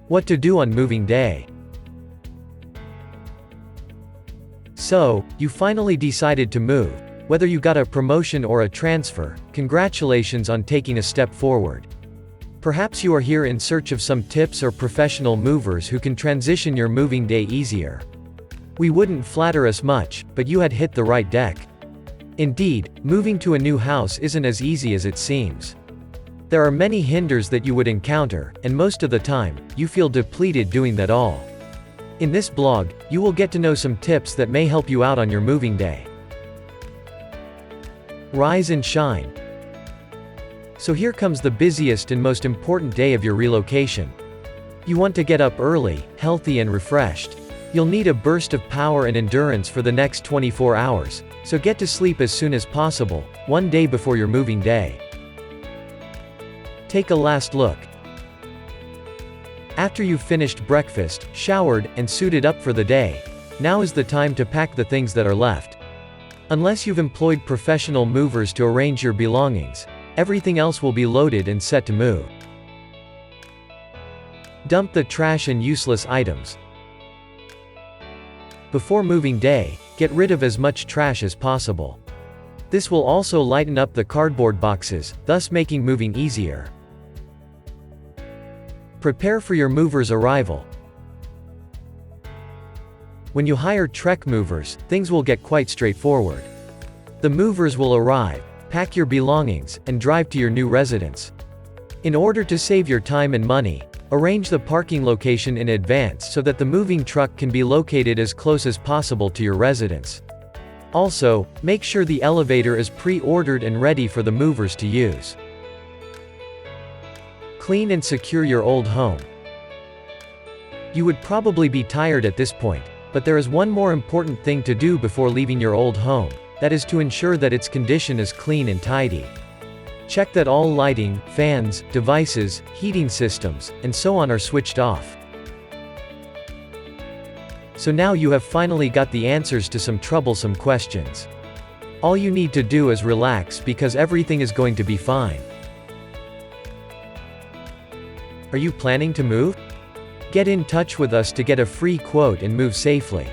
What to do on moving day. So, you finally decided to move. Whether you got a promotion or a transfer, congratulations on taking a step forward. Perhaps you are here in search of some tips or professional movers who can transition your moving day easier. We wouldn't flatter us much, but you had hit the right deck. Indeed, moving to a new house isn't as easy as it seems. There are many hinders that you would encounter, and most of the time, you feel depleted doing that all. In this blog, you will get to know some tips that may help you out on your moving day. Rise and shine. So here comes the busiest and most important day of your relocation. You want to get up early, healthy and refreshed. You'll need a burst of power and endurance for the next 24 hours, so get to sleep as soon as possible, one day before your moving day. Take a last look. After you've finished breakfast, showered, and suited up for the day, now is the time to pack the things that are left. Unless you've employed professional movers to arrange your belongings, everything else will be loaded and set to move. Dump the trash and useless items. Before moving day, get rid of as much trash as possible. This will also lighten up the cardboard boxes, thus making moving easier. Prepare for your mover's arrival. When you hire TrekMovers, things will get quite straightforward. The movers will arrive, pack your belongings, and drive to your new residence. In order to save your time and money, arrange the parking location in advance so that the moving truck can be located as close as possible to your residence. Also, make sure the elevator is pre-ordered and ready for the movers to use. Clean and secure your old home. You would probably be tired at this point, but there is one more important thing to do before leaving your old home, that is to ensure that its condition is clean and tidy. Check that all lighting, fans, devices, heating systems, and so on are switched off. So now you have finally got the answers to some troublesome questions. All you need to do is relax because everything is going to be fine. Are you planning to move? Get in touch with us to get a free quote and move safely.